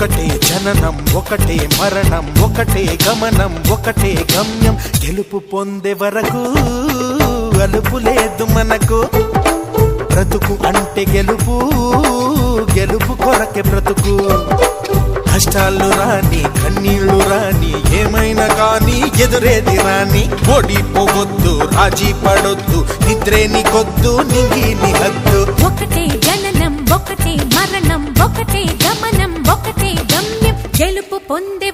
ఒకటే జననం ఒకటే మరణం ఒకటే గమనం ఒకటే గమ్యం గెలుపు పొందే వరకు అలుపు లేదు మనకు బ్రతుకు అంటే గెలుపు గెలుపు కొరకే బ్రతుకు కష్టాలు రాని కన్నీళ్లు రాని ఏమైనా కానీ ఎదురేది రాని ఓడిపోవద్దు రాజీ పడొద్దు నిద్రే నీకొద్దు నింగి నీ హద్దు ఒకటే జననం ఒకటే మరణం ఒకటే గమనం ఒకటే గమ్యం గెలుపు పొందే